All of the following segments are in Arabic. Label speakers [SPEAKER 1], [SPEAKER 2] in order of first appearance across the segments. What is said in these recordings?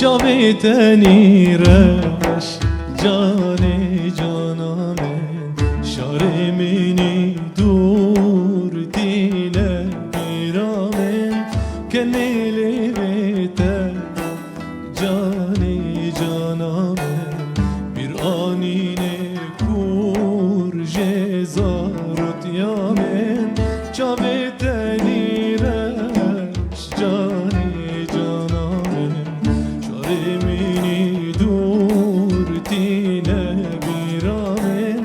[SPEAKER 1] جاویدنی رش جانی جانم شارمینی دور دیله میرامن کنیلی بیته جانی جانم bir anine kur jezarut yamen çaveteni reş cani canamen şarimini dur dine biramen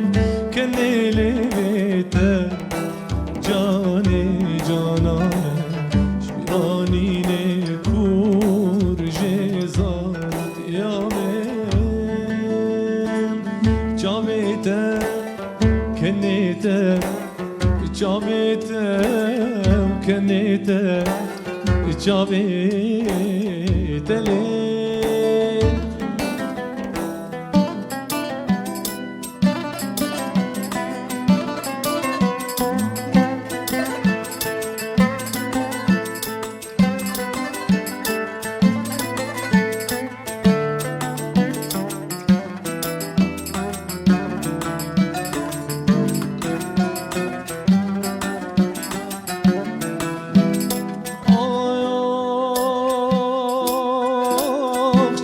[SPEAKER 1] kenele vete cani canamen bir anine kur jezarut yamen Çavete, kenete, çavete, kenete, çavetele.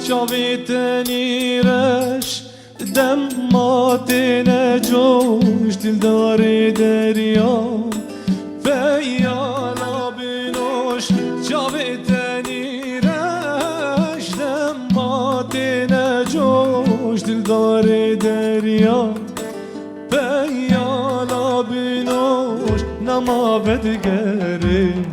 [SPEAKER 1] Çaveteni reş demmatine coş dildare derya feyyala binoş Çaveteni reş demmatine coş dildare derya feyyala binoş nama bedgerim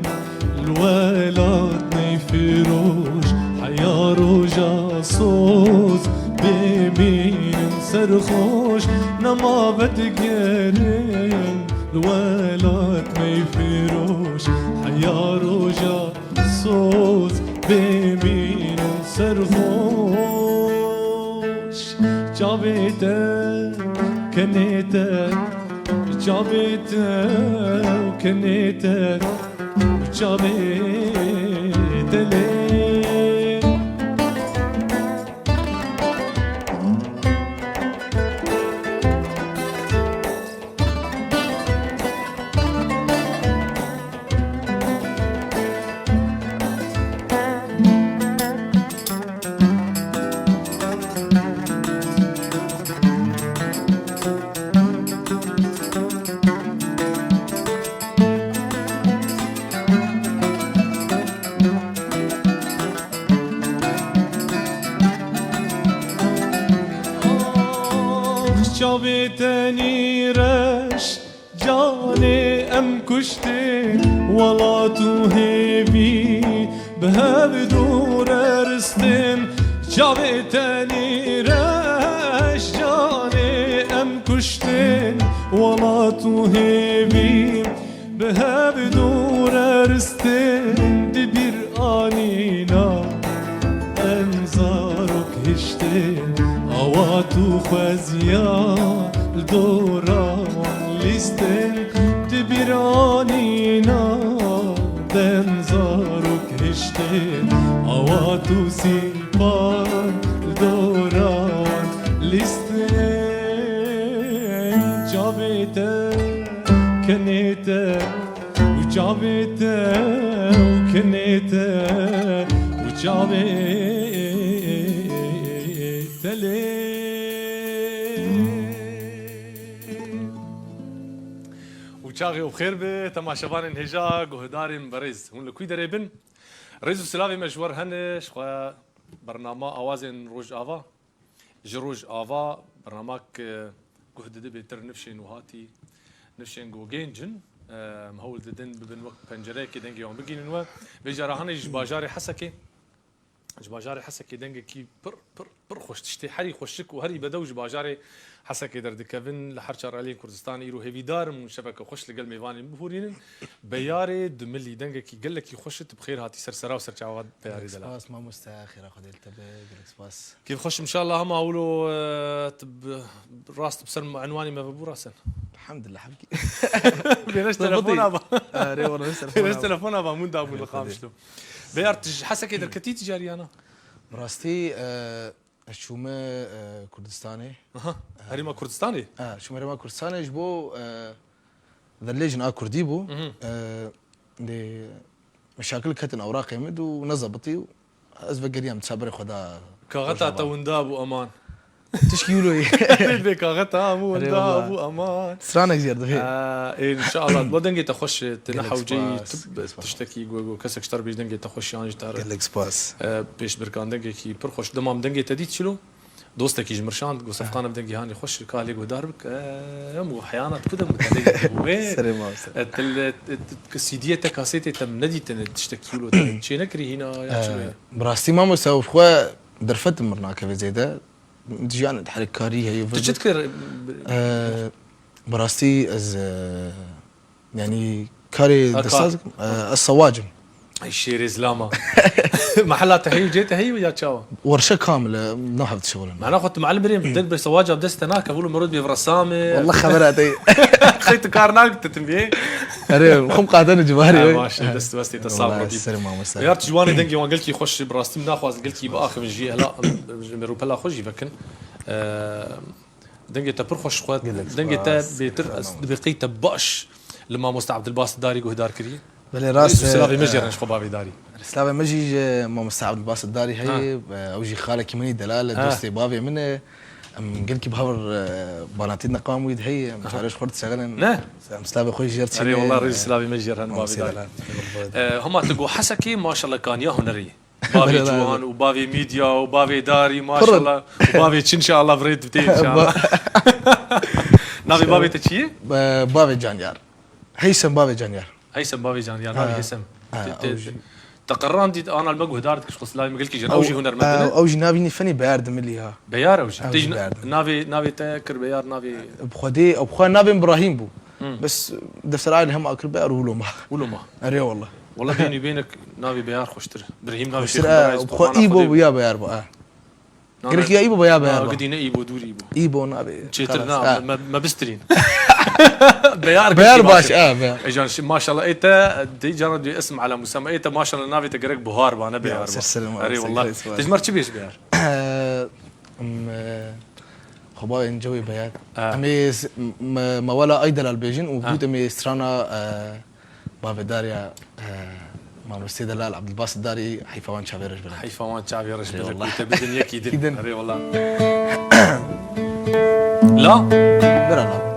[SPEAKER 1] الولد نيفروش حيار وجاسوس بمين سرخوش نما بتقرن الولد نيفروش حيار وجاسوس بمين سرخوش جابته كنيته جابته وكنيته Çavetele Çaveteni reş cani em kuştin Wala tu hevi behev dur erstin Çaveteni reş cani em kuştin Wala tu hevi behev dur erstin Di bir anina enzarok hiştin Avatu khazya dora listen tibranina denzaruk hishten Avatu sipar dora listen Çavete kenete Çavete kenete Çavetele
[SPEAKER 2] وشاغي وبخير به تماشاوان انهجا جهدارين بريز هون لكوي دريبن ريز وسلافي مجور هنش خو برنامج اوازن روج آوا جروج آوا برنامج جهد دبي تر نفشين وهاتي نفشين جوجينجن مهول ددن ببن وقت بنجري كي دنجي يوم بيجي نوا بيجارهاني جباجاري حسكي جباجاري حسكي دنجي كي بر خوش تشتي حري خوشك وهري بدو جباجاري حسكي درد كفن لحرشار علي كردستان يرو هيفي دار من شبكه خوش لقل ميفاني بهورين بياري دملي دنجي كي قال لك يخشت بخير هاتي سرسرا وسرچاوات بياري دلا
[SPEAKER 3] باس ما مستاخر اخذ التبه باس
[SPEAKER 2] كيف خش ان شاء الله هم اولو تب راس بسلم عنواني ما بوراسن
[SPEAKER 3] الحمد لله حبكي
[SPEAKER 2] بينش تلفون ابا
[SPEAKER 3] ري والله
[SPEAKER 2] بينش تلفون ابا مون دابو الخامشلو بيارتج حسكي دركتي تجاري انا
[SPEAKER 3] براستي الشومة كردستاني
[SPEAKER 2] اها هريما كردستاني
[SPEAKER 3] شومة رما كردستاني جبو ذا ليجن كردي بو دي مشاكل كتن أوراق يمد ونظبطي أزبق قريم تسابري خدا
[SPEAKER 2] كاغتا تونداب وامان
[SPEAKER 3] تشكيلو
[SPEAKER 2] كاغتا مونداب وامان
[SPEAKER 3] سرانا كزير دفي
[SPEAKER 2] ان شاء الله لو دنجي تخش تنحو جي
[SPEAKER 3] سباس.
[SPEAKER 2] تشتكي جو كسك شتر بيش دنجي تخش يعني جتار
[SPEAKER 3] قال لك سباس
[SPEAKER 2] بيش بركان دنجي كي برخش دمام دنجي تديت شلو دوستك يجي مرشان جو صفقان بدنجي هاني خش كالي جو داربك مو حيانات كده متدي
[SPEAKER 3] سلام
[SPEAKER 2] سيديته كاسيتي تم ندي تشتكي له شي نكري هنا يا شلو
[SPEAKER 3] براستي ما مسوي خوا درفت مرنا كيف زيدا جيان تحرك كاري هي
[SPEAKER 2] تذكر
[SPEAKER 3] براستي از يعني كاري دستاز الصواجم
[SPEAKER 2] الشير زلاما محلات هي جيت هي ويا تشاو
[SPEAKER 3] ورشه كامله نحب شغلنا
[SPEAKER 2] معناها خدت معلم بريم بدك بسواجه بدست هناك اقول مرود بفرسامه
[SPEAKER 3] والله خبراتي
[SPEAKER 2] خيت كارناك تتنبيه
[SPEAKER 3] اري خم قاعدين جواري
[SPEAKER 2] ماشي دست بس تصاور
[SPEAKER 3] السلام عليكم
[SPEAKER 2] يا جواني دنجي وان قلت لي خش براستي ناخذ قلت لي باخر جي هلا مروب لا خش يفكن دنجي تبر خش خوات دنجي تا بيتر بقيت باش لما مستعبد الباص داري قهدار كري
[SPEAKER 3] بلي راس
[SPEAKER 2] سلافي مجر نشخو بابي داري
[SPEAKER 3] سلافي مجي ما مستعبد الباص الداري هي اوجي خالك مني دلاله دوستي بابي منه قلت بهور بناتنا قاموا يد هي مش عارف خرت شغلن
[SPEAKER 2] نه
[SPEAKER 3] سلافي خوي جرتي
[SPEAKER 2] اري والله رئيس سلافي مجر هن بابي داري هم تقو حسكي ما شاء الله كان يا هنري بابي جوان وبابي ميديا وبابي داري ما شاء الله وبابي ان شاء الله بريد بتي ان شاء الله نبي بابي تشي
[SPEAKER 3] بابي جانيار هيثم بابي جانيار
[SPEAKER 2] هيثم بابي جانيار نبي هيثم تقررت انا المقهى دارت كش سلافي قلت لك اوجي هنر مدنه
[SPEAKER 3] اوجي نابي فني بيار دمليها
[SPEAKER 2] بيار اوجي تيجي نبي تاكر بيار نبي
[SPEAKER 3] بخدي او بخوا نبي ابراهيم بو بس دفتر عائله هم اكر بيار ولوما اري والله
[SPEAKER 2] بيني وبينك نبي بيار خشتر ابراهيم نبي شيخ
[SPEAKER 3] بخوا ايبو ويا بيار بقى قلت يا ايبو ويا بيار
[SPEAKER 2] قدينا ايبو دوري
[SPEAKER 3] ايبو نبي
[SPEAKER 2] تشيترنا ما بسترين بيار
[SPEAKER 3] باش بيار
[SPEAKER 2] اجان ما شاء الله ايتا دي جرد اسم على مسمى ايتا ما شاء الله نافي تقرك بهار بانا بيار اري والله تجمر تشبيش بيار
[SPEAKER 3] خباي نجوي بيار امي ما ولا ايدل البيجين وجود امي سترانا بابي داريا ما مستيد لا عبد الباسط داري حيفوان شافي رجبل
[SPEAKER 2] حيفوان شافي رجبل والله تبدن يكيدن اري والله لا
[SPEAKER 3] برا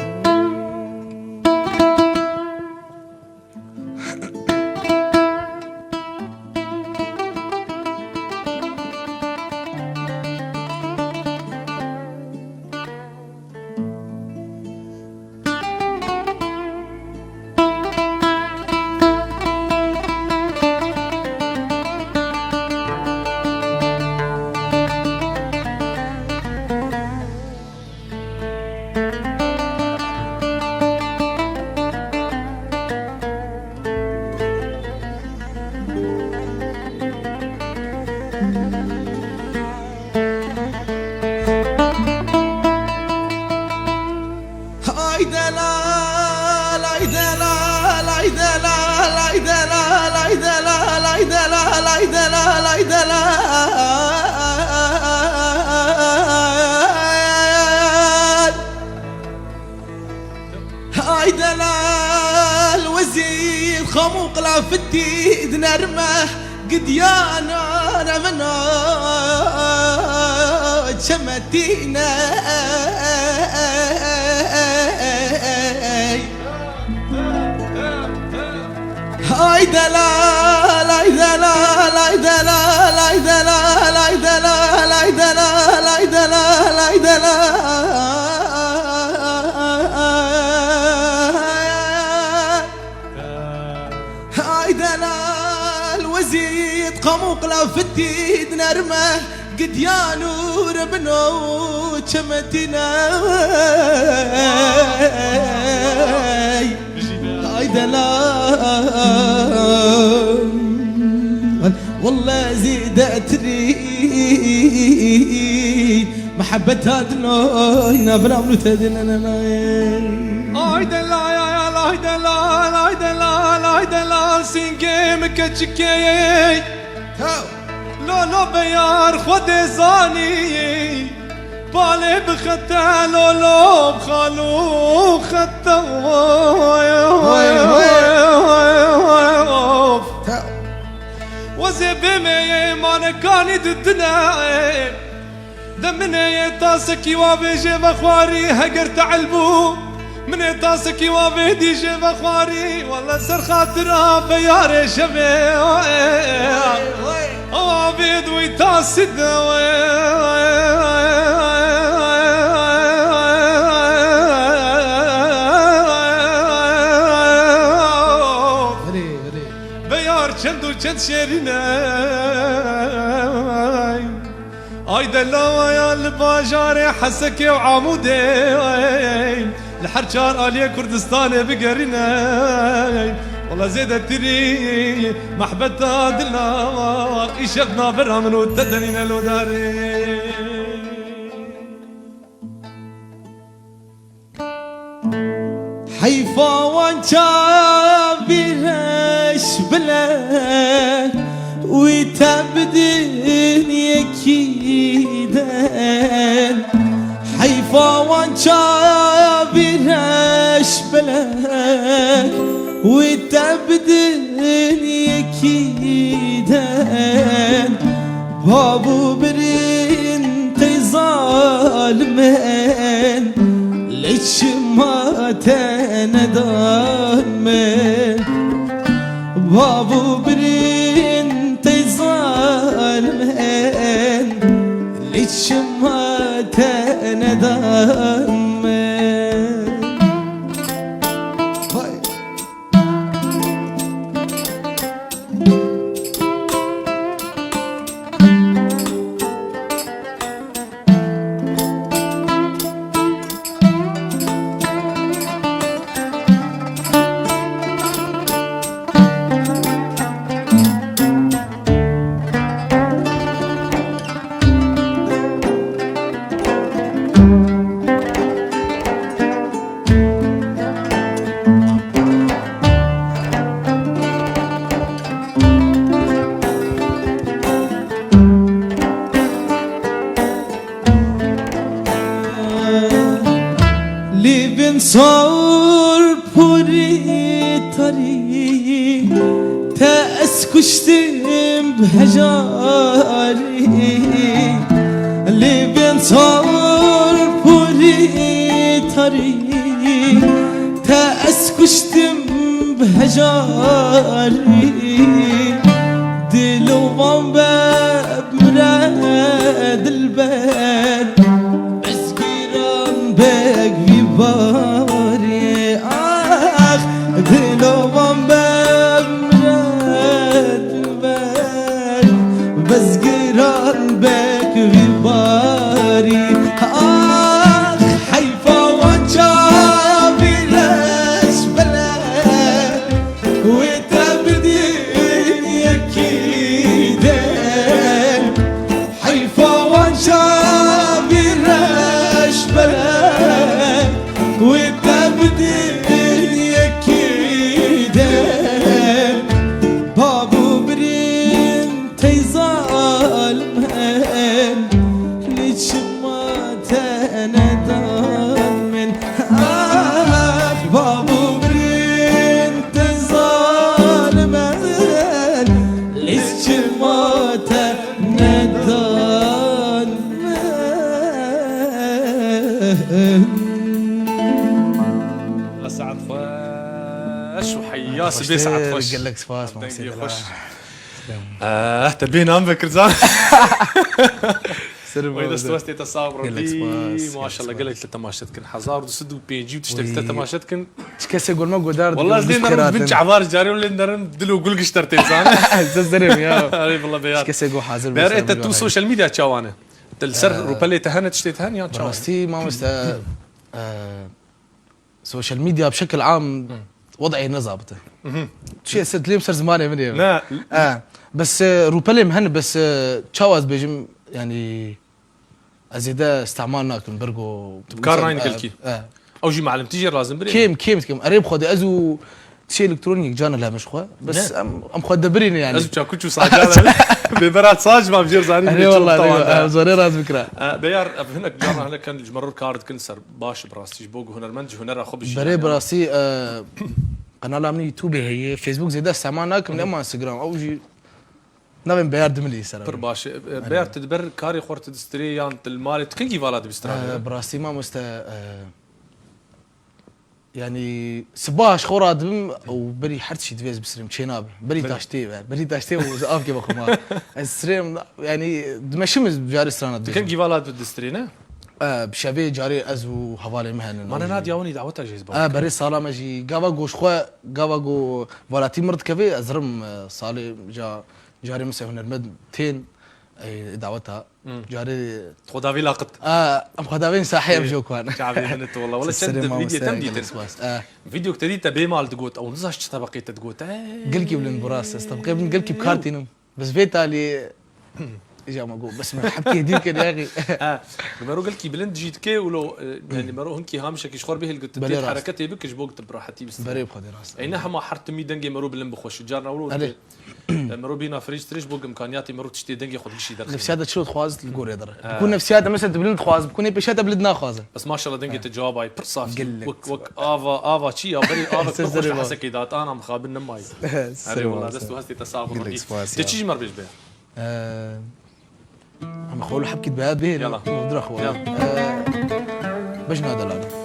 [SPEAKER 3] لا
[SPEAKER 4] هاي دلال وزير خموق لا فتي نرمه قد يا انا منو شمتينا هاي دلال هاي دلال هاي دلال هاي دلال هاي دلال هاي دلال هاي دلال هاي دلال هاي دلال وزيد قموق لا فتي نرمه قد يا نور بنو شمتنا هاي دلال والله زيد تريد محبتها دنوينا بنعملو تدننا
[SPEAKER 1] هاي دلال هاي دلال هاي دلال هاي دلال سينجيم كتشكي لولو بيار خود زاني بالي بختا لولو بخالو ختا وزي بمي ما كاني ضدنا دمني تاسكي وابيجي بخواري هقر تعلبو من تاسكي وابيدي جي بخواري والله سر خاطرها بياري شبي وابيد ويتاسد بيار چند چند شيريني اي دلاوة يا الباجاري حسكي وعمودي الحرشار آلية كردستان بقرينا والله زيدة تري محبتها دلاوة إشتنا برا منو تدنينا لو داري
[SPEAKER 4] حيفا وانشابيرش بلا وتبدين يكيدن حيفا وانشابيرش بلا وتبدين يكيدن بابو برين ظالمين ليش ما تندان من بابو برين ظالمين ليش ما تندان من صار پوری تاری تأس کشتم بهجاری لیبین صار پوری تاری تأس کشتم بهجاری دلو بام بمرد البر بس گیرم بگ باری آخ دلوام بمرد بر بس گران بک وی باری آخ حیفا وانجا بیرش بله و تبدین یکیدن حیفا وانجا بیرش بله وتبدين يكيدن بابو برين تيظالمن ليش ما تندان من بابو برين تيظالمن ليش ما تندان
[SPEAKER 2] سعد فاش وحيا سبي سعد فاش
[SPEAKER 3] قال لك سفاس ما
[SPEAKER 2] خوش تبين عم بكر زان وإذا استوستي تصاور دي ما شاء الله قلت لتماشت كن حزار وسدو بيجي وتشتري تماشت كن
[SPEAKER 3] شكاس يقول ما قدار
[SPEAKER 2] والله زين نرم بنت عبار جاري ولا نرم دلو قول قشترتي زان
[SPEAKER 3] زين يا
[SPEAKER 2] والله بيار
[SPEAKER 3] شكاس يقول حاضر
[SPEAKER 2] بير تو سوشيال ميديا تشاوانا تلسر روبالي تهنت تشتي تهن يا تشاوانا
[SPEAKER 3] مستي ما مست سوشيال ميديا بشكل عام وضعي نظابته شيء صرت لي صار زماني مني
[SPEAKER 2] لا
[SPEAKER 3] بس روبالي مهن بس تشاوز بيجم يعني ازيدا استعمالنا كن برجو
[SPEAKER 2] تبكارنا كلكي او جي معلم تيجي لازم بري
[SPEAKER 3] كيم قريب خدي ازو شيء الكتروني جانا لها مش خو بس ام خد بريني يعني
[SPEAKER 2] ازو كنتو صاجاله ببرات صاج ما بجير زاني
[SPEAKER 3] اي والله زوري راس بكره
[SPEAKER 2] بيار هناك جارنا هناك كان الجمرور كارد كنسر باش براسي بوق هنرمند هنر خبز
[SPEAKER 3] بري براسي قناه من يوتيوب هي فيسبوك زيدا سامانك من اما انستغرام او جي نبي بيار دملي سر
[SPEAKER 2] بر باش بيار تدبر كاري خورت دستري يان المال تكنجي فالاد بسترا
[SPEAKER 3] براسي ما مست يعني سباش خورا دم وبري حرتشي دفيز بسريم تشيناب بري تاشتي وزقاف كيف اخو السريم يعني دمشمز بجاري سرانا
[SPEAKER 2] تكنجي فالاد بالدسترينا
[SPEAKER 3] بشابي جاري ازو حوالي مهن
[SPEAKER 2] ما انا نادي اوني دعوتها جيز
[SPEAKER 3] بري صاله ماجي غابا غوش خو غابا غو فولاتي مرد كفي ازرم صالي جاري مسا هنرمد تين دعوتها جاري
[SPEAKER 2] خدافي لاقط
[SPEAKER 3] ام خدافين صاحي ام جوكوان
[SPEAKER 2] شعبي منت والله ولا شد فيديو تمدي فيديو كتدي تبي مال تقوت او نزاش تبقي تقوت
[SPEAKER 3] قلكي بلن براس استبقي بلن قلكي بكارتينم بس فيتا لي اجا ما اقول بس ما حبكي هديك يا اخي
[SPEAKER 2] مرو قلكي بلند جيت كي ولو يعني مرو هنكي هامشك يشخر به القط حركتي بك جبوك براحتي بس
[SPEAKER 3] بري بخدي راس
[SPEAKER 2] اي نحما حرت مي دنجي مرو بلن بخوش جارنا ولو مرو بينا فريج تريش بوق امكانياتي مرو تشتي دنجي خذ شي درس
[SPEAKER 3] نفسي هذا شو خوازت الجور يدر بكون نفسي هذا مثلا بلند خواز بكون بشهاده بلدنا خوازه
[SPEAKER 2] بس ما شاء الله دنجي تجاوب هاي برصاف وك افا شي بري افا بخوش حسك اذا انا مخابن ماي اري والله دستو هستي تسافر تشي مر بيش بيه
[SPEAKER 3] عم اقول حبكي بهاد به
[SPEAKER 2] يلا
[SPEAKER 3] مدري اخوان باش نادى العالم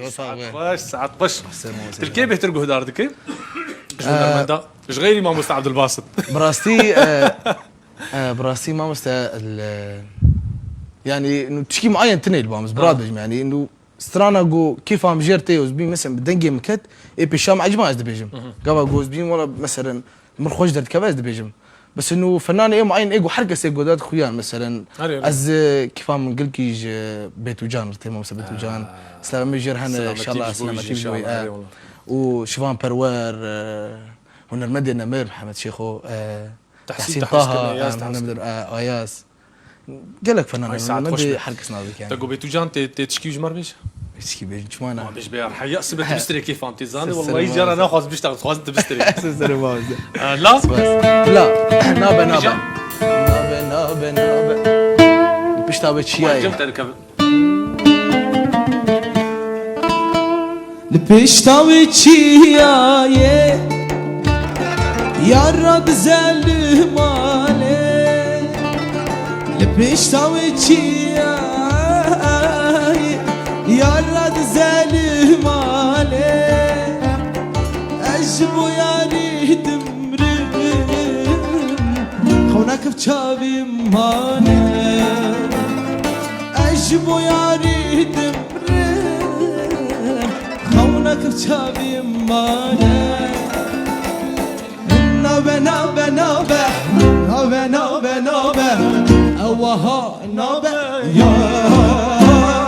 [SPEAKER 2] خوش ساعات خوش تلكي بيترقو هدار دكي ايش غيري ما مستعد عبد الباسط
[SPEAKER 3] براستي ما يعني انه تشكي معين تنيل بامز برادج يعني انه سترانا جو كيف عم جيرتي وزبين مثلا بدنجي مكت اي بيشام عجبا از دبيجم قبا جوز بين ولا مثلا مرخوش درت كباز دبيجم بس انه فنان ايه معين ايجو حركه سيجو داد خويان مثلا از كيف عم نقول كيج بيتو جان تيمو بيتو جان سلام ميجر هنا ان شاء الله سلامتي جوي وشيفان بروار هنا المدينه نمر محمد شيخو تحسين طه اياس قال لك فنان المدي حركه سنادك يعني
[SPEAKER 2] تقو بيتو جان تشكي جمر بيش
[SPEAKER 3] تشكي بيج جمانه
[SPEAKER 2] بيش بيار حيا سبت بستري كيف انت زاني والله يجرى انا خلاص بيشتغل خلاص انت بستري لا
[SPEAKER 3] لا نابا بيشتغل شيء
[SPEAKER 2] جبت الكب
[SPEAKER 4] لبيشتاوي تشياي يا رب زلمالي لبيشتاوي تشياي يا رب زلمالي اجبو يا ريت مرم خونك بشابي مالي اجبو يا ريت خونك بشابي مالي نوبة نوبة نوبة نوبة نوبة نوبة أوها نوبة يا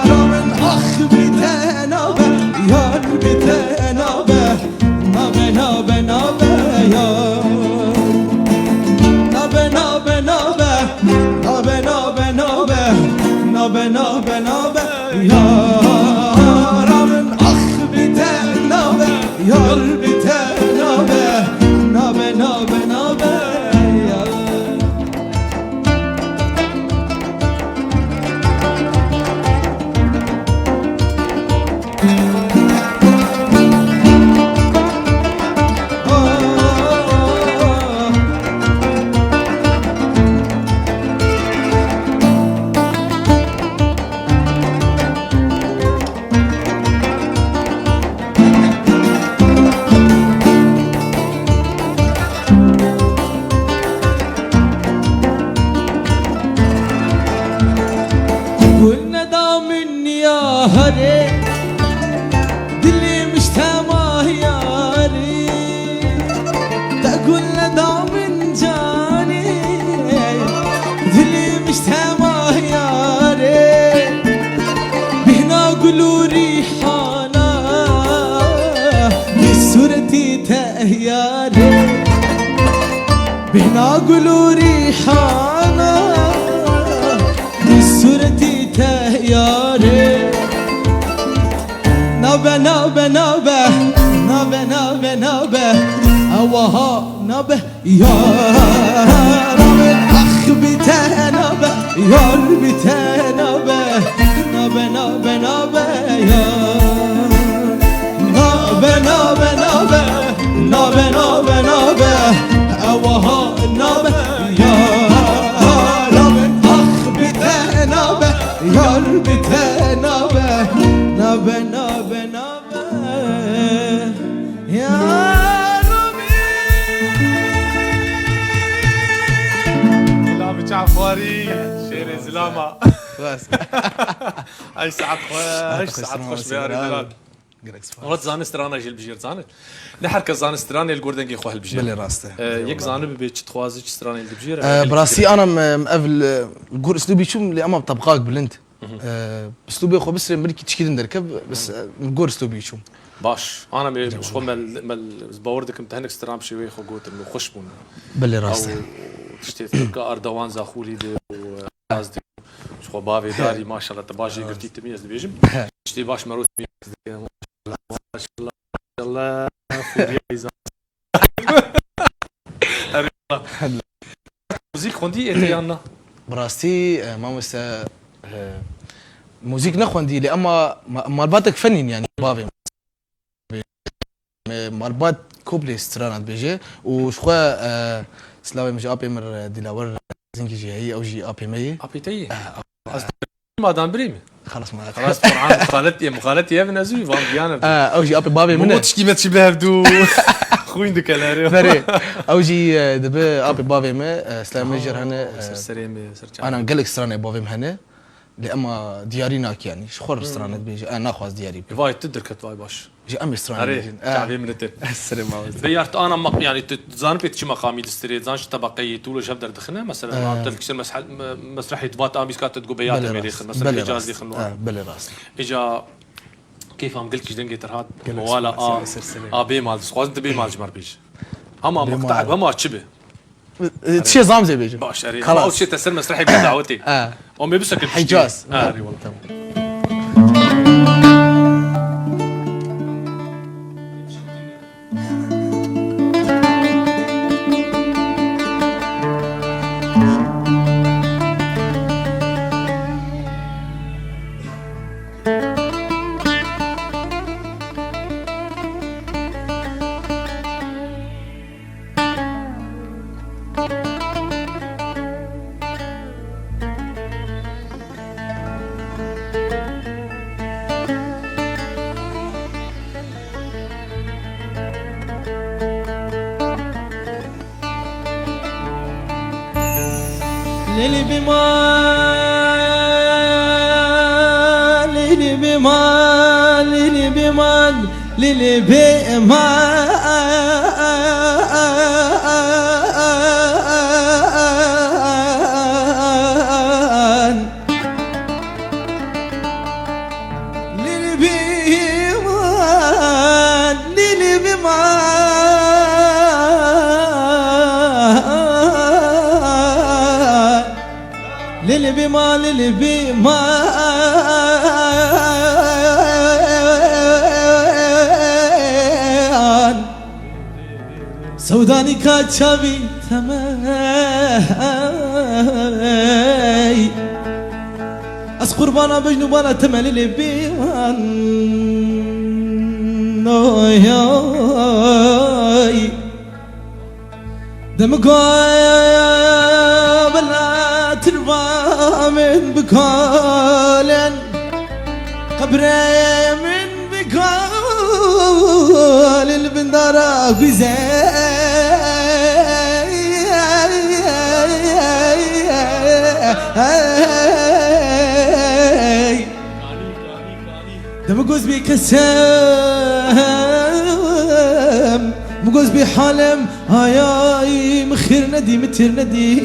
[SPEAKER 4] رامن أخ بيته نوبة يا بيته نوبة نوبة نوبة نوبة يا نوبة نوبة نوبة نوبة نوبة نوبة نوبة نوبة نوبة يا رامن أخ بيته نوبة يا بيته نوبة نوبة نوبة نوبة يا قلنا دامن يا هري دلي مش تماه يا هري تقولنا دامن جاني دلي مش تماه يا هري بهنا قلوا ريحانا بسورتي تهياري بهنا قلوا ريحانا بسورتي تهياري نوبة نوبة نوبة نوبة نوبة نوبة أوها نوبة يا رب الأخ بته نوبة يا بته نوبة نوبة نوبة نوبة يا نوبة نوبة نوبة نوبة نوبة نوبة أوها نوبة يا رب الأخ بته نوبة يا بته نوبة نوبة نوبة نوبة يا ربي
[SPEAKER 2] لا بتعفوري شيري زلامة
[SPEAKER 3] بس
[SPEAKER 2] اي ساعات خوش ساعات خوش بياري دلال ورد زان استرانا جيل بجير زانت نحرك زان استرانا الجوردنجي خواه البجير
[SPEAKER 3] بلي راسته
[SPEAKER 2] يك زان ببيت تخوازي استرانا البجير
[SPEAKER 3] براسي انا مقابل الجور اسلوبي شو اللي اما بطبقاك بلنت اسلوبي خو بس مريكي تشكيل نركب بس الجور اسلوبي شو
[SPEAKER 2] باش انا مش خو مال باوردك متهنك استرام بشوي خو قوت انه خشبون
[SPEAKER 3] بلي راسته
[SPEAKER 2] تشتي تركا اردوان زاخولي دي وازدي شو بافي داري ما شاء الله تباجي قلتي تميز بيجم تشتي باش مروس ما شاء الله ما شاء الله فوريزا موزيك خوندي اتيانا
[SPEAKER 3] براستي ما مسا موزيك نخوندي لأما مالباتك فنين يعني بابي مالبات كوبلي سترانات بيجي وشخوا سلاوي مش ابي مر ديلاور زنكي جي هي او جي ابي مي
[SPEAKER 2] ابي تي ما دام بريمي
[SPEAKER 3] خلاص معك
[SPEAKER 2] خلاص قرآن خالتي يا ابن ازوي فان ديانا
[SPEAKER 3] اوجي ابي بابي
[SPEAKER 2] مو
[SPEAKER 3] منه
[SPEAKER 2] تشكي ما تشبه بدو خوين دك الاريو
[SPEAKER 3] فري اوجي دبي ابي بابي ما سلام ميجر هنا
[SPEAKER 2] سرسريم سرچا
[SPEAKER 3] انا نقول لك سترانه بابي هنا لأما دياري ناك يعني شخور سترانه بيجي انا ناخذ دياري
[SPEAKER 2] فاي تدركت فاي باش
[SPEAKER 3] جي امي سترانه
[SPEAKER 2] اري شعبي من التل
[SPEAKER 3] السلام عليكم
[SPEAKER 2] بيارت انا يعني تزان بيت شي مقامي دستري زانش طبقي طول شب در دخنه مثلا قلت لك مسرحي تبات اميس كانت تقول بيات ميريخ مثلا اجازي خنوا
[SPEAKER 3] بلا راس
[SPEAKER 2] اجا كيف عم قلت دنجي ترهات ولا ابي مال سخوز انت بي مال جمر بيج اما مقطع وما تشبه
[SPEAKER 3] شيء زام زي بيجي
[SPEAKER 2] باش اري
[SPEAKER 3] خلاص.
[SPEAKER 2] اول شيء تسر مسرحي بدعوتي امي بسك
[SPEAKER 3] حجاز
[SPEAKER 2] اري والله
[SPEAKER 4] ليلي بمان ليلي بمان ليلي بمان ليلي بمان ليلي بمان ليلي بمان للي بما للي بما سوداني كاتشابي تماي أس قربانا بجنوبانا تمال للي بيمان نوياي دمقابل تربى من بكال قبري من بكال البندرة بزاي دمقوز بكسام مقوز بحالم هاي مخير ندي متر ندي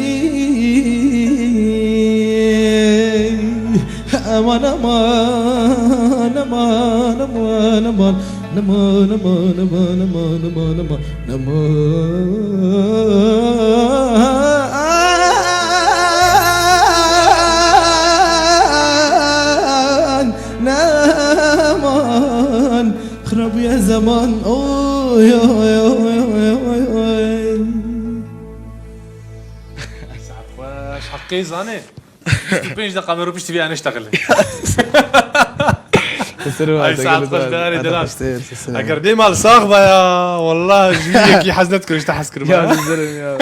[SPEAKER 4] امان امان امان امان امان نمان نمان نمان نمان نمان نمان خرب يا زمان اوي اوي اوي اوي اوي
[SPEAKER 2] واش حقي زاني بينش دقه ما روبش تبي انا اشتغل هاي ساعة قداري دلاش اگر دي مال صاغبة يا والله جويك يحزنتكم ايش تحسكر
[SPEAKER 3] يا الزلم يا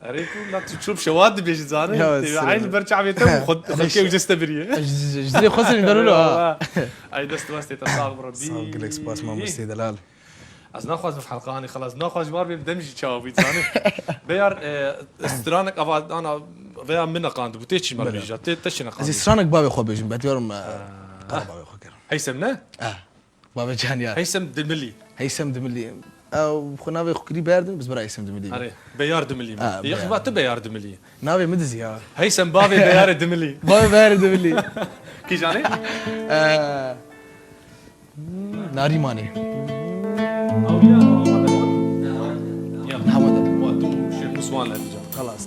[SPEAKER 2] اريكم لا تشوف شواد بيش زاني عين برجع بيتم خد كيف جست بريه
[SPEAKER 3] جدري خسر يدروا له
[SPEAKER 2] اي دست واستي تصاغ ربي
[SPEAKER 3] صاغ لك سباس ما مستي دلال
[SPEAKER 2] از ناخذ في حلقاني خلاص ناخذ جوار بدمجي تشاوبي زاني بيار استرانك ابعد انا بيار من قاند بوتيشي مال بيجا تشنا قاند
[SPEAKER 3] زي سرانك بابي خو بيجي بعد يوم بابي خو كر
[SPEAKER 2] هيثمنا
[SPEAKER 3] بابي جانيا
[SPEAKER 2] هيثم دملي
[SPEAKER 3] هيثم دملي او خو نافي خو كري باردن بس برا هيثم دملي
[SPEAKER 2] اري بيار دملي يا اخي وقت بيار دملي
[SPEAKER 3] نافي مدزي يا
[SPEAKER 2] هيثم بابي بيار دملي
[SPEAKER 3] بابي بارد دملي
[SPEAKER 2] كي جاني
[SPEAKER 3] ناري ماني
[SPEAKER 2] او يا
[SPEAKER 3] محمد
[SPEAKER 2] وقتو شي نسوان لا
[SPEAKER 3] خلاص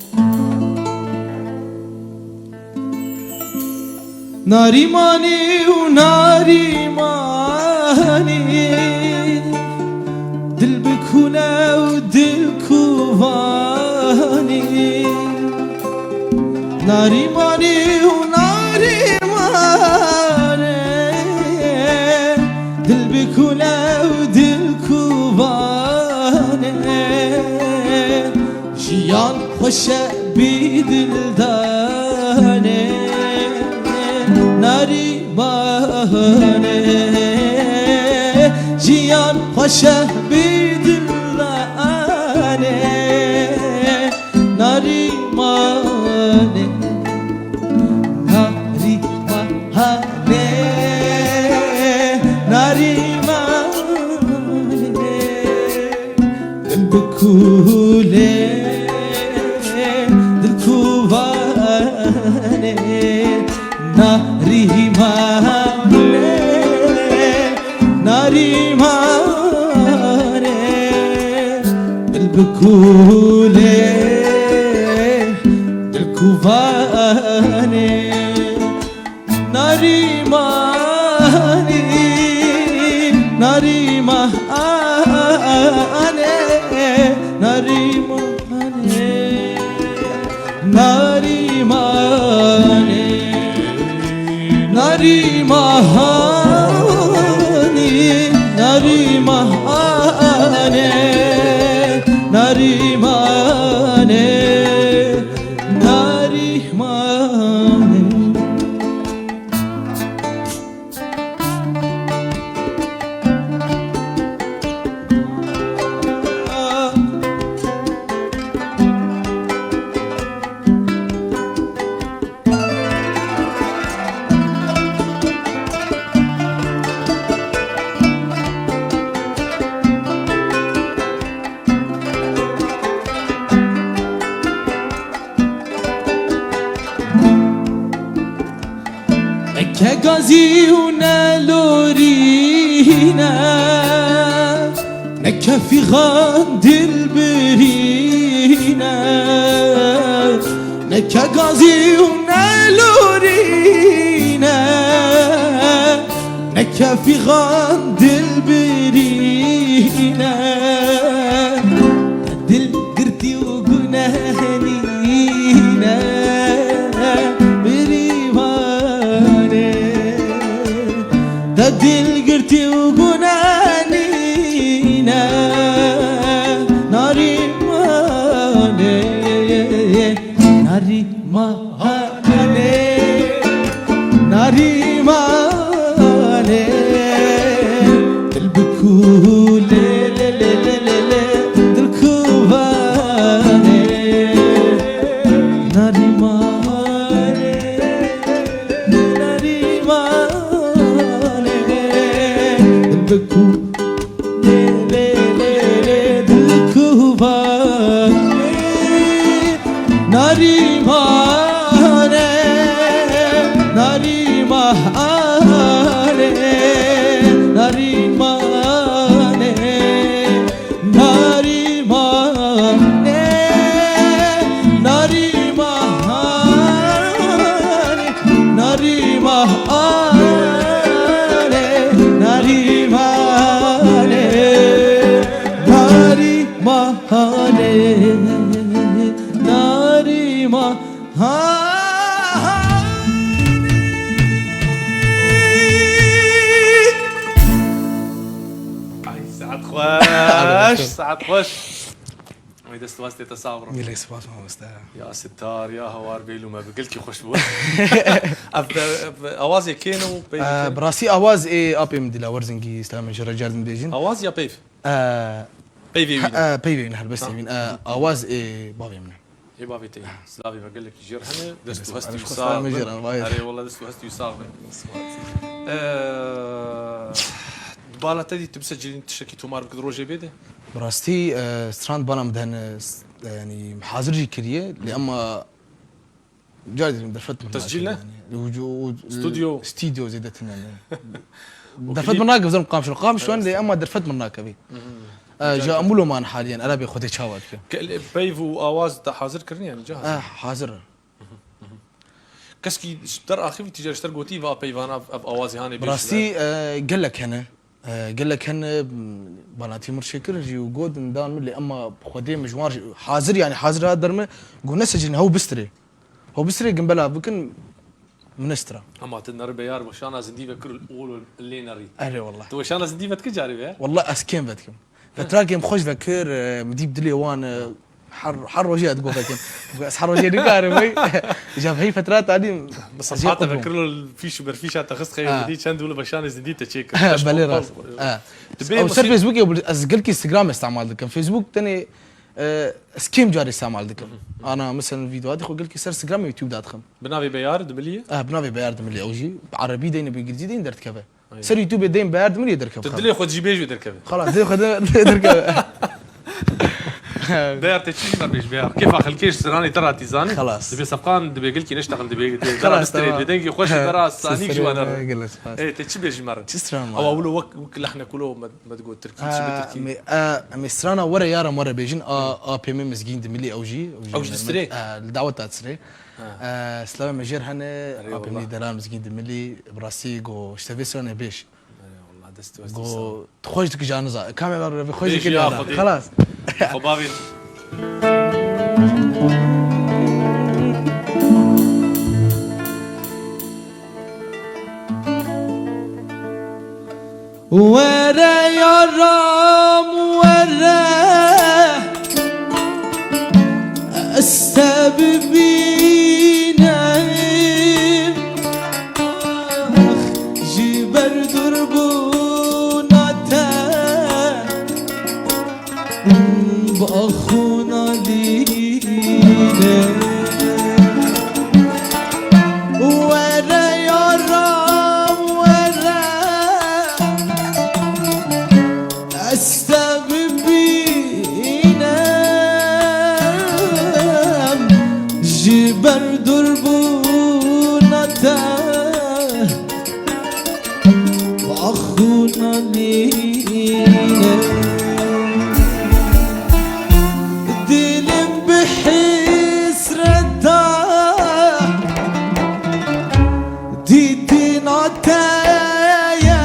[SPEAKER 4] ناري ماني وناري ماني دل بكولا ودل كوفاني ناري ماني وناري ماني دل بكولا ودل كوفاني جيان خوش بيدل داني ناري جیان خوشه بیدلانه نریمانه نریمانه نریمانه دل بکوله دل کوبانه نریمانه نریمانه دل بکوله دل کوبانه نریمانی نریمانه نریمانه نریمانه نریمانی نریمانه نریمانه نریمانه که گازی و نلورینا نکفی غان دل برینا نکه گازی و نلورینا نکفی غان دل برینا دل گرتی و گناهنینا دل قرتي وقنانينا ناري ماني ناري ماني ناري ماني دل بكولي دل كوباني ناري ماني ناري ماني دلكو لي دلكو باني ناري ماني ناري ماني ناري ماني ناري ماني ناري ماني ناري ماني ناري ماني ناري ماني ناري ماني
[SPEAKER 2] سعد خوش سعد خوش وي دست واسطة تصاور
[SPEAKER 3] يلي سباس ما مستاهل
[SPEAKER 2] يا ستار يا هوار بيلو ما بقلتي خوش بو اوازي كينو
[SPEAKER 3] براسي اواز اي ابي مدلا ورزنجي اسلام رجال مديجين
[SPEAKER 2] اواز يا بيف بيفي وين
[SPEAKER 3] بيبي نحل بس يمين اواز اي بابي من
[SPEAKER 2] اي بابي تي سلافي بقول لك جرحنا دست وهستي
[SPEAKER 3] أنا
[SPEAKER 2] يصاب
[SPEAKER 3] مجرى، أنا وايد.
[SPEAKER 2] اري والله دست وهستي يصاب بالا تدي تمسجلين تشكيتو مار بقدر روجي بيده
[SPEAKER 3] براستي ستراند بانا مدهن يعني محاضر جي كريه لأما جادي درفت من
[SPEAKER 2] تسجيلنا؟
[SPEAKER 3] وجود
[SPEAKER 2] استوديو
[SPEAKER 3] زيدتنا يعني درفت من هناك بزرم قام شو قام شلون لأما درفت من هناك أبي جا أمولو مان حاليا أنا بيخوتي شاوات
[SPEAKER 2] بيف واواز تا حاضر كرني يعني جاهز
[SPEAKER 3] حاضر
[SPEAKER 2] كسكي در اخي تجار اشتر قوتي فا بيفان اب اوازي هاني
[SPEAKER 3] براستي قال لك هنا قال لك هنا بناتي مرشكر جي وجود ندان من اللي اما خدي مجوار حاضر يعني حاضر هذا درمه قلنا سجن هو بستري قنبله بكن منسترا
[SPEAKER 2] اما تنر بيار وشانا زنديفه كل اول اللي نريد
[SPEAKER 3] اهلا والله
[SPEAKER 2] تو شانا زنديفه كجاري
[SPEAKER 3] والله اسكين بدكم فتراكم خوش فكر مديب دلي وان حر وجهي تقول لكن بس حر وجهي نقارب جاب هي فترات هذه
[SPEAKER 2] بس صحات فكر له الفيش برفيش حتى خص خير جديد شان دول بشان جديد تشيك
[SPEAKER 3] بالي راس او سر فيسبوك اسجل كي انستغرام استعمال كان فيسبوك تاني سكيم جاري استعمال ذكر انا مثلا فيديوهات اخو قلت لك سر انستغرام يوتيوب داتخم
[SPEAKER 2] بنافي بيار دمليه
[SPEAKER 3] بنافي بيار دمليه اوجي عربي دين بانجليزي دين درت كفه سر يوتيوب دين بيار دمليه دركب
[SPEAKER 2] تدلي خد جي بيج ودركب
[SPEAKER 3] خلاص دي خد دركب
[SPEAKER 2] بيار تشي ما بيش بيار كيف اخل كيش سراني ترى تيزاني
[SPEAKER 3] خلاص
[SPEAKER 2] دبي صفقان دبي قلت لي نشتغل دبي
[SPEAKER 3] خلاص
[SPEAKER 2] ترى بدنجي خوش ترى ثاني جو انا
[SPEAKER 3] قلت
[SPEAKER 2] ايه تشي بيجي مره
[SPEAKER 3] تسران
[SPEAKER 2] او اولو وك لحنا كله ما تقول تركي تشي تركي
[SPEAKER 3] مسترانا ورا يارا مرة بيجن بي ام مسجين دملي اوجي
[SPEAKER 2] تسري
[SPEAKER 3] الدعوه تاع تسري سلام مجير هنا بي ام دلال مسجين دملي براسي جو اشتبي سرنا بيش
[SPEAKER 2] والله دست
[SPEAKER 3] جو تخرج تك جانزا كاميرا بخرج كده خلاص
[SPEAKER 2] خبابي
[SPEAKER 4] ورا يا رام ورا السببين جبر دربونا بأخونا لينا ورا يا رام ورا السببينا جبر دربونا بأخونا لينا dilim bir hisreta didin ataya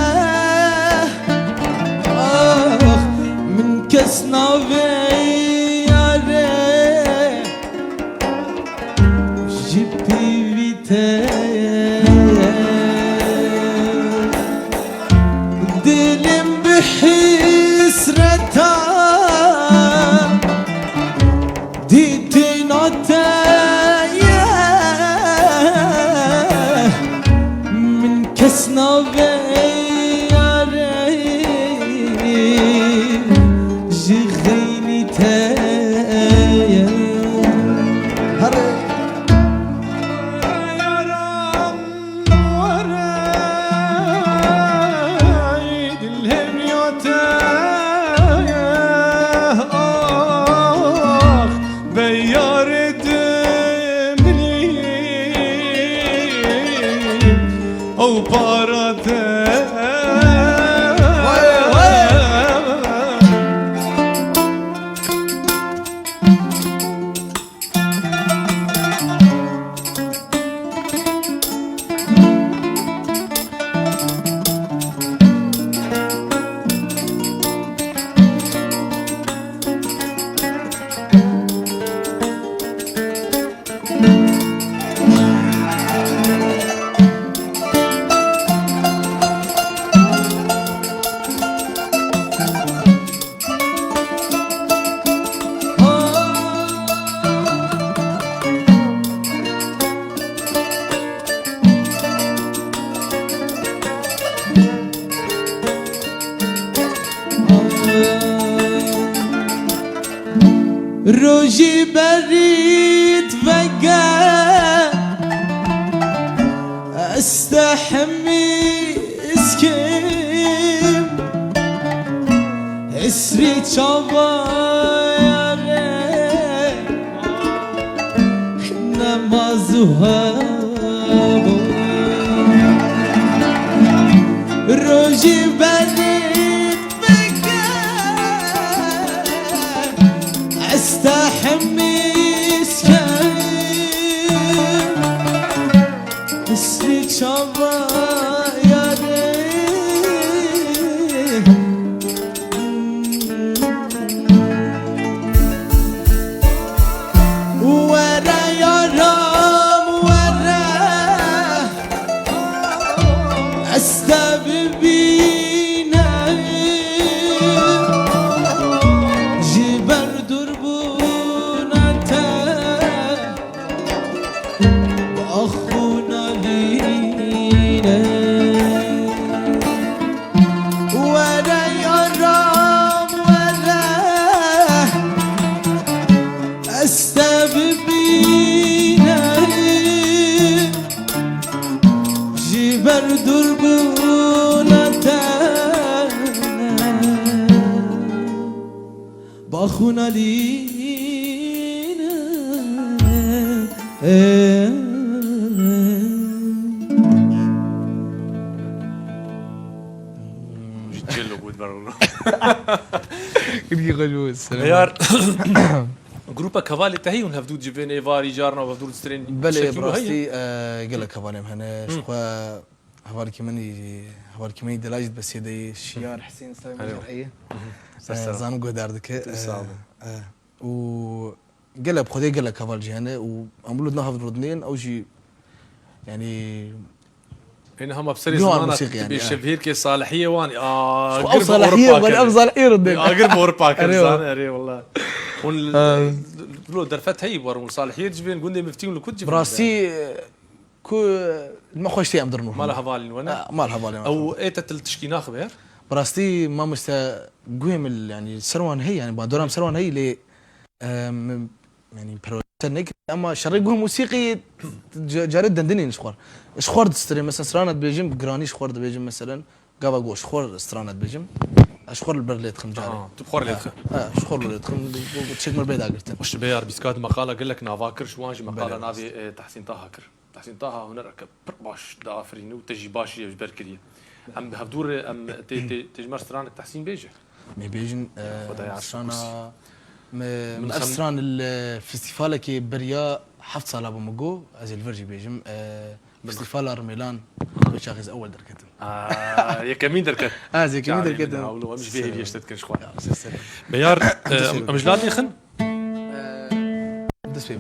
[SPEAKER 4] min kesna ve yare jighini taya
[SPEAKER 1] او بارته
[SPEAKER 4] روجي بريد فقا استحمي اسكيم اسري çabayare namazha روجي بريد فقا استحمي اسكيم اسري çabayare ورا يا رام ورا باخونا لينا
[SPEAKER 2] جلو بود برونو
[SPEAKER 3] كل غلوس
[SPEAKER 2] يار جروبا كفالي تهي ونهفدود جبين ايفاري جارنا وهفدود سترين
[SPEAKER 3] بله براستي قال لك هبالم هنا شخوا هبال كماني دلاجت بس يدي شيار حسين سامي مرحية زانو قدار دك و قال لك بخدي قال لك هبال جهنا وعملوا لنا هفد ردنين او شي يعني
[SPEAKER 2] هنا هم بسري زمانات بيشبهير كي صالحيه واني
[SPEAKER 3] او صالحيه ولا صالحيه ردين
[SPEAKER 2] قرب اوربا كان اري والله لو درفت هي ور صالحيه جبين قلنا مفتين لكل جبين
[SPEAKER 3] براسي كو ما خوشتي ام درنو
[SPEAKER 2] ما لها بالي وانا
[SPEAKER 3] ما لها بالي
[SPEAKER 2] او ايتا تشكينا خبير
[SPEAKER 3] براستي ما مستا قويم يعني سروان هي يعني بادورام سروان هي لي يعني برودكشن اما شريقهم موسيقي جارد دندنين شخور دستري مثلا سرانت بيجم جراني شخور بيجم مثلا قابا قو شخور سرانت بيجم شخور البرليت خم جاري
[SPEAKER 2] تبخور ليت
[SPEAKER 3] شخور البرليت خم تشيك من بيدا قلت
[SPEAKER 2] وش بيار بيسكاد مقاله قال لك نافاكر شوانج مقاله نافي تحسين طه كر تحسين طه هنا ركب باش دافرين وتجي باش يجبر كريه ام بهدور ام تجمر سرانت تحسين بيجه
[SPEAKER 3] مي بيجن سرانا من أسران الفستيفال كي بريا حفظ صلاة بمجو از الفرجي بيجم فستيفال أرميلان بشاخص أول دركتن
[SPEAKER 2] يا كمين دركت
[SPEAKER 3] زي كمين دركتن
[SPEAKER 2] أولو مش فيه بيشتت كل شوي بيار مجلاتي خن
[SPEAKER 3] دس فيه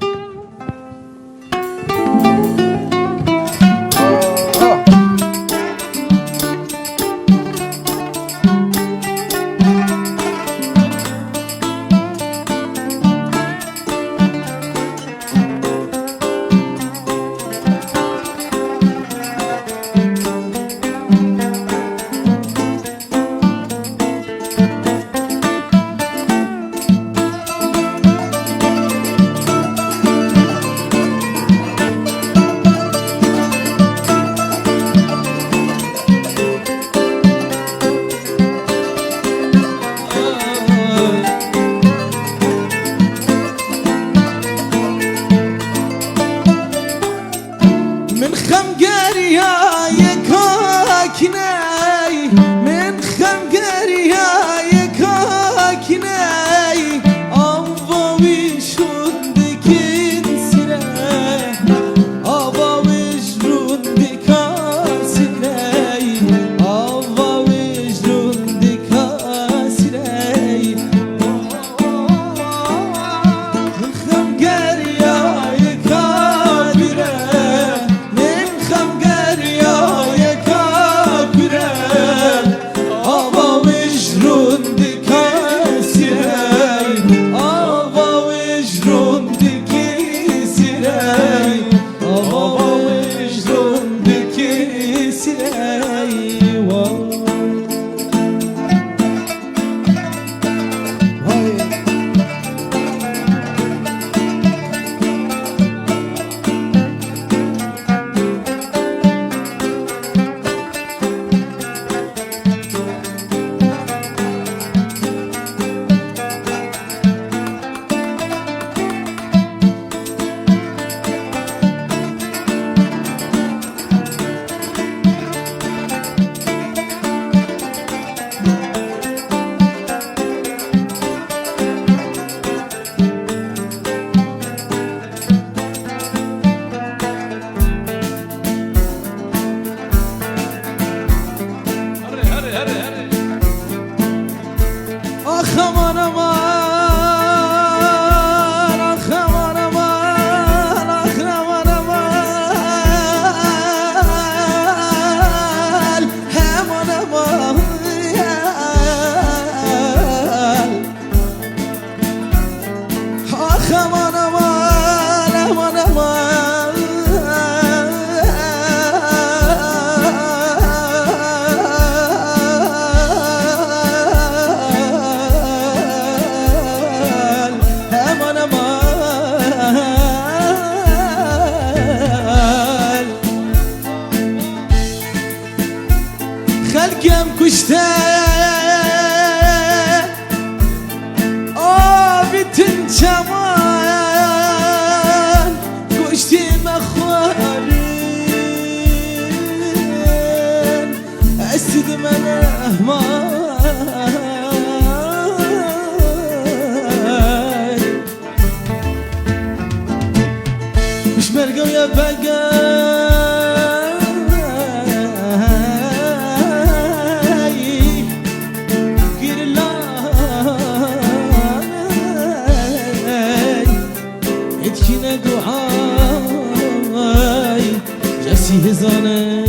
[SPEAKER 4] هزانه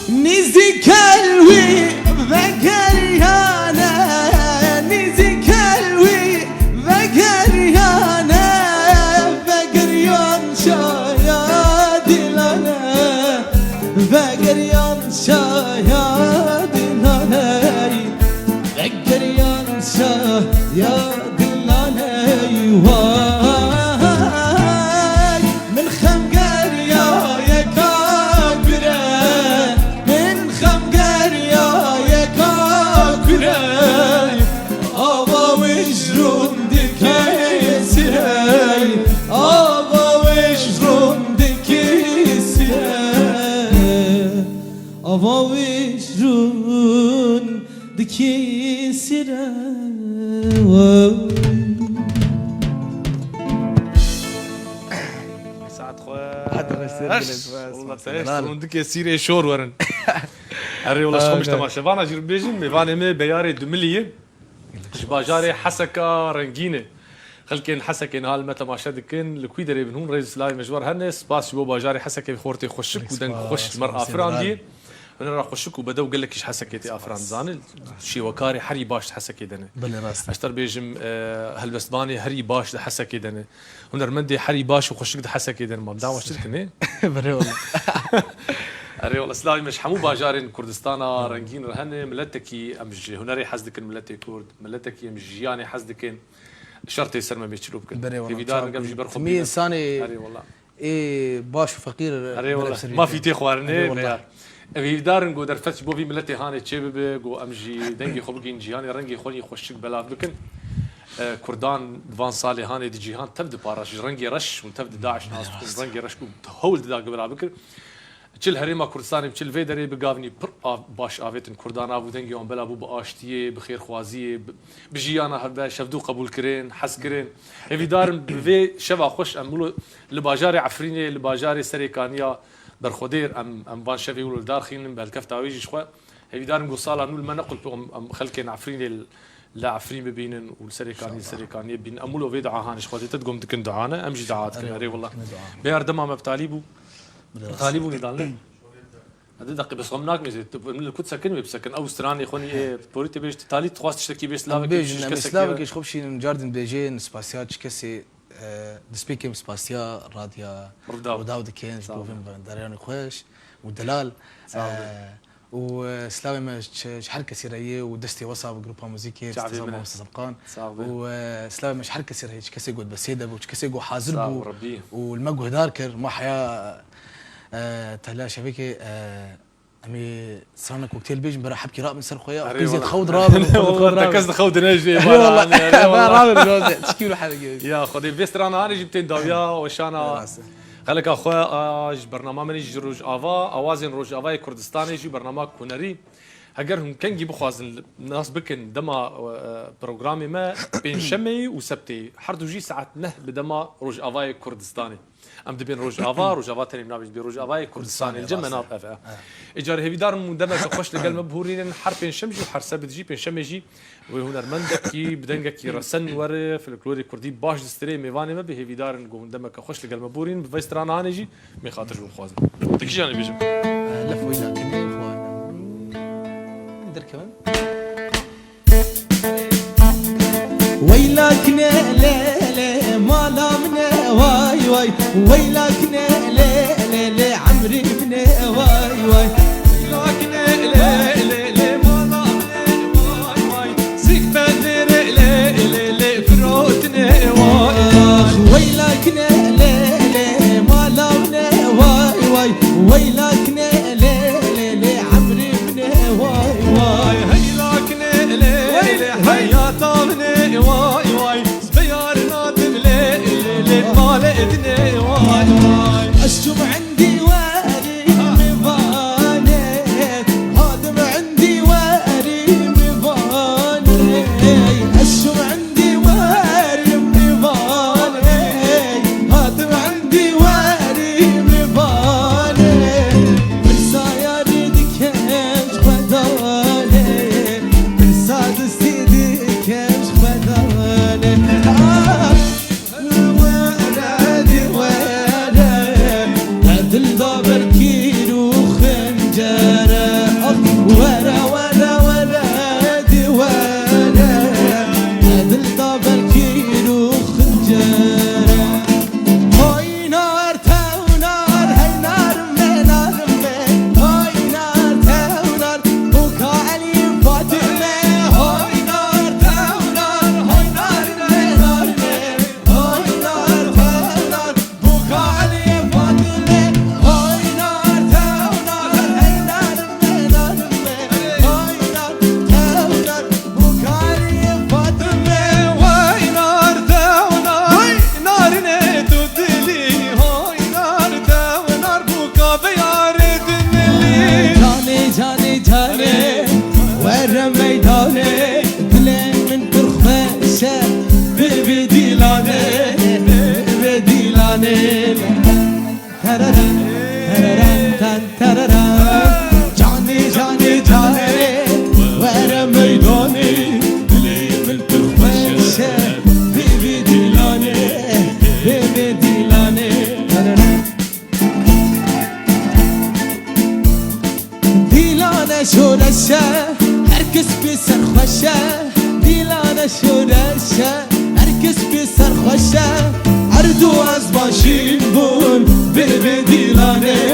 [SPEAKER 4] نزي كلوي وقريانه نزي كلوي وقريانه وقريان شايا دلانا وقريان شايا دلانا وقريان شايا دلانا واي من خمقر يا كاكرة من خمقر يا كاكرة أبا وجرون دكي سيري أبا وجرون دكي سيري أبا وجرون دكي سيري
[SPEAKER 2] ساعات خواه والله تايش عندك يسير شور ورن اري والله شو مش تماشى فانا جير بيجن ميفاني مي بياري دمليه باجاري حسكه رنجينه خلكن حسكن هال تماشى دكن لكوي دري بنون رئيس لاي مجوار هن سباس بو باجاري حسكه خورتي خوشك ودن خوش المرأة فران انا راح خوشك وبداو قال لك ايش حسكتي افران زانل شي وكاري حري باش حسكي دنه
[SPEAKER 3] بلي راست
[SPEAKER 2] اشتر بيجم هالبسباني هري باش حسكي دنه هنرمندي حري باش وخشك حسكي دنه ما بداو شركني
[SPEAKER 3] بري والله
[SPEAKER 2] اري والله سلاوي مش حمو باجارين كردستان رنجين رهن ملتكي امج هنري حزدك ملتي كرد ملتكي امجياني حزدك شرطي سرمه بيشروبك في فيدار قبل جبر خبي
[SPEAKER 3] مي انساني
[SPEAKER 2] اري والله
[SPEAKER 3] ايه باش وفقير
[SPEAKER 2] اري والله ما في تخوارني في دار نقول درفتش بو في ملتي هاني تشيب بو امجي دنجي خبقين جيهاني رنجي خوني خوشك بلا بكن كردان دفان صالي هاني دي جيهان تبدا باراش رنجي رش وتبدا داعش ناس رنجي رش هول دا قبل بكر چل هريما كردستاني بچل في دري بقافني باش افيتن كردان ابو دنجي اون بلا بو باشتيه بخير خوازيه بجيانا هبا شفدو قبول كرين حس كرين في دار في شبا خوش املو لباجاري عفريني لباجاري سريكانيا در خدير ام فان شافي ولو دار خين بالكف تاويج شخوا هي دار نقول صاله نقول ما نقول ام خلكين عفرين لا عفرين ببينن والسريكاني بين امولو في دعاء هانش خواتي تقوم دكن دعانا امجي دعات كري والله بيار دما ما بتاليبو طالبوني دالن هذا دقيقه بس غمناك مزيد كنت ساكن بسكن او استراني خوني بوريتي بيش تالي تخواست تشتكي بسلافك
[SPEAKER 3] بسلافك ايش خبشي نجاردن بيجين سباسيات شكسي دسبيكيم سباسيا راديا وداود كينز بوفين داريان خوش ودلال وسلاوي مش حركه كثيره ودستي وصاب جروب موسيقي استاذ سبقان وسلاوي مش حركه كثيره هيك كسي قد بسيده وكسي جو حاضر بو والمجو داركر ما حياه تلا شبكه امي صرنا كوكتيل بيج امبارح حبكي راب من سر خويا بيزيد خود راب
[SPEAKER 2] ركزت خود نجي
[SPEAKER 3] والله راب تشكي له حاجه
[SPEAKER 2] يا خدي فيسترانا انا جبت داويا وشانا خلك اخويا برنامج من روج افا اوازن روج افا كردستان يجي برنامج كونري هجرهم كان جيبوا خوازن الناس بكن دما برنامج ما بين شمي وسبتي حردو جي ساعات نه بدما روج افا كردستاني ام دبين روج افا تاني بنابج بروج افا كردستاني الجمع ناب افا اجار هي دار مندمج خوش لقل مبهورين حرفين شمجي وحر سبت جي بين شمي جي وهنرمندكي بدنجكي رسن ور فلكلوري كردي باش دستري ميفاني ما به هي دار نقول مندمج خوش لقل مبهورين بفيستران هانجي مي خاطر جو خوازن تكجي انا بيجم
[SPEAKER 3] لف ويلا كني اخوان ندير كمان
[SPEAKER 4] ويلك لا ما لا من واي واي ويلك لا عمري من واي واي
[SPEAKER 1] ويلك لا ما لا من واي واي سيك بدر لا فروتنا واي
[SPEAKER 4] ويلك لا ما لا من واي واي ويلك لا عمري من واي واي
[SPEAKER 1] هيلك لا حياة من واي واي سبيار نادم لا مال ادني واي واي
[SPEAKER 4] ورم میدانه دل من پرخوشه به دیلانه به دیلانه تررم تررم تن تررم جانی جانی جانی ورم میدانه دل من پرخوشه به دیلانه به دیلانه تررم دیلانه شورشه هرکس بی سرخوشه دیلانه شورشه هرکس بی سرخوشه هر دو از باشین بون به دیلانه